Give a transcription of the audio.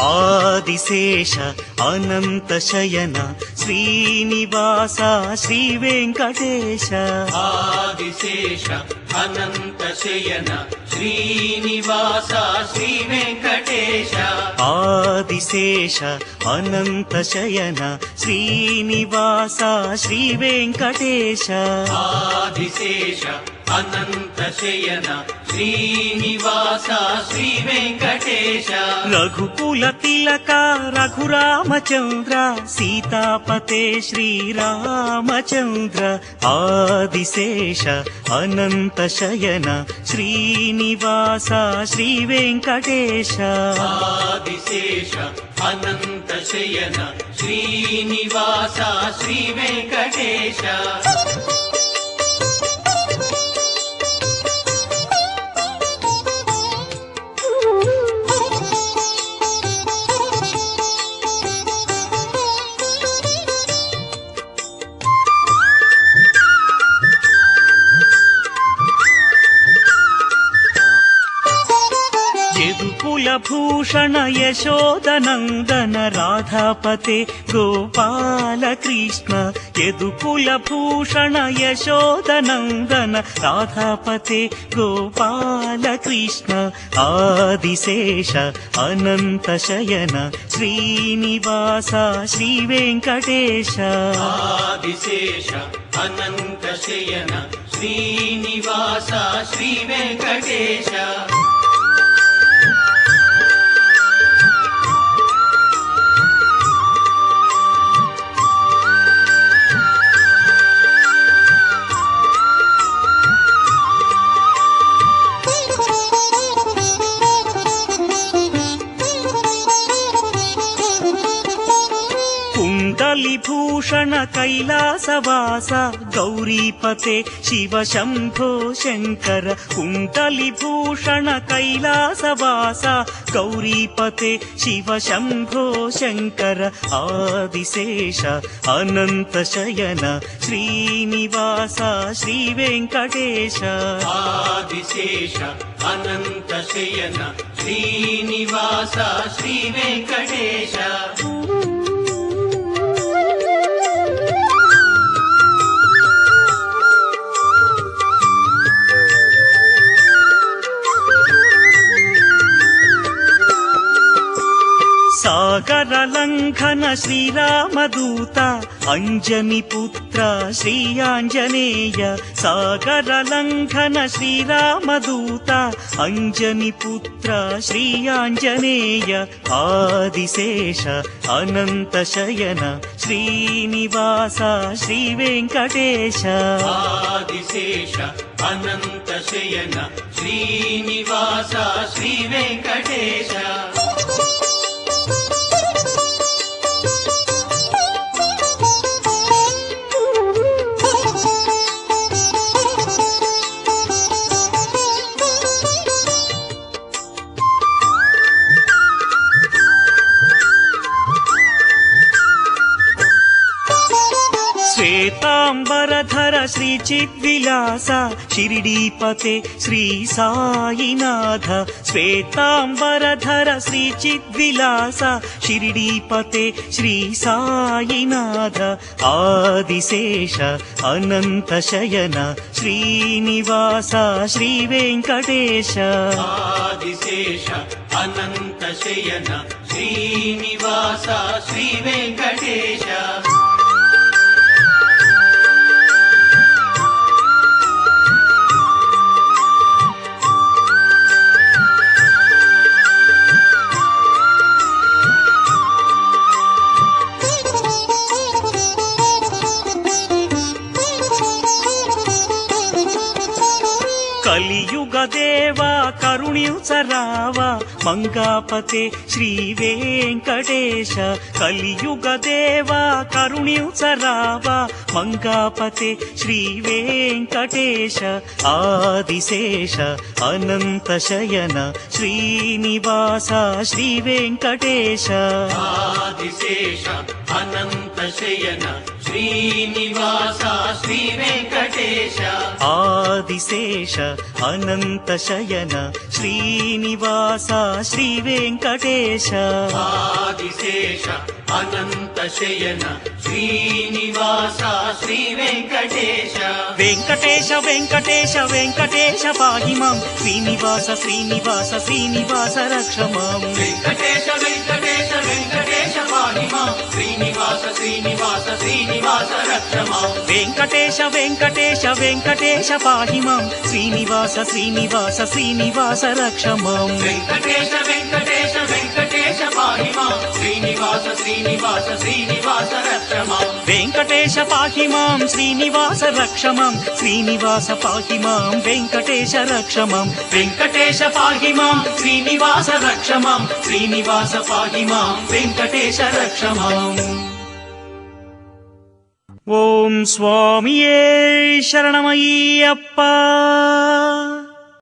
ఆదిశేష అనంత శయన శ్రీనివాస శ్రీ వెంకటేశ ఆదిశేష అనంత శయన శ్రీనివాస శ్రీ వెంకటేశ ఆదిశేష అనంత శయన శ్రీనివాస శ్రీ వెంకటేశ ఆదిశేష అనంత శయన శ్రీనివాస శ్రీ వెంకటేశ రఘుకుల తిలక రఘురామచంద్ర సీతాపతే శ్రీరామచంద్ర ఆదిశేష అనంత శయన శ్రీనివాస శ్రీ వెంకటేశ ఆదిశేష అనంత శయన శ్రీనివాస శ్రీ వెంకటేశ భూషణ యశోదనందన రాధాపతే గోపాల కృష్ణ యదుకుల భూషణ యశోదనందన రాధాపతే గోపాల కృష్ణ ఆదిశేష అనంత శయన శ్రీనివాస శ్రీ వెంకటేశ ఆదిశేష అనంత శయన శ్రీనివాస శ్రీ వెంకటేశ భూషణ కైలాసవాస గౌరీపతే శివ శంభో శంకర కుండలిభూషణ కైలాసవాస గౌరీపతే శివ శంభో శంకర ఆదిశేష అనంత శయన శ్రీనివాస శ్రీ వెంకటేశ ఆదిశేష అనంత శయన శ్రీనివాస శ్రీ వెంకటేశ సాగర లంఘన శ్రీరామదూత అంజని పుత్ర శ్రీ ఆంజనేయ సాగర లంఘన శ్రీరామదూత అంజని పుత్ర శ్రీ ఆంజనేయ ఆదిశేష అనంత శయన శ్రీనివాస శ్రీ వెంకటేశ ఆదిశేష అనంత శయన శ్రీనివాస శ్రీ వెంకటేశ శ్వేతాంబరధర శ్రీ చిద్విలాస షిరిడీపతే శ్రీ సాయినాథ శ్వేతాంబరధర శ్రీ చిద్విలాస షిరిడీపతే శ్రీ సాయినాథ ఆదిశేష అనంత శయన శ్రీనివాస శ్రీ వెంకటేశ ఆదిశేష అనంత శయన శ్రీనివాస శ్రీ వెంకటేశ కలియుగ దేవా కరుణించరావా మంగాపతే శ్రీ వెంకటేశ కలియుగ దేవా కరుణించరావా మంగాపతే శ్రీ వెంకటేశ ఆదిశేష అనంత శయన శ్రీనివాస శ్రీ వెంకటేశ ఆదిశేష అనంత శయన శ్రీనివాస శ్రీ వెంకటేశ ఆదిశేష అనంత శయన శ్రీనివాస శ్రీ వెంకటేశ ఆదిశేష అనంత శయన శ్రీనివాస శ్రీ వెంకటేశ వెంకటేశ వెంకటేశ వెంకటేశ పాహి మాం శ్రీనివాస శ్రీనివాస శ్రీనివాస రక్ష మాం వెంకటేశ వెంకటేశ వెంకటేశ పాహి మాం శ్రీనివాస శ్రీనివాస శ్రీనివాస రక్ష మాం వెంకటేశ వెంకటేశ వెంకటేశ పాహి మాం శ్రీనివాస శ్రీనివాస శ్రీనివాస రక్ష మాం వెంకటేశ వెంకటేశ వెంకటేశ పాహి మాం శ్రీనివాస శ్రీనివాస శ్రీనివాస రక్ష మాం వెంకటేశ పాహి మాం శ్రీనివాస రక్ష మాం శ్రీనివాస పాహి మాం వెంకటేశ రక్ష మాం వెంకటేశ పాహి మాం శ్రీనివాస రక్ష మాం శ్రీనివాస పాహి మాం వెంకటేశ రక్ష మాం ఓం స్వామియే శరణమయ్యప్ప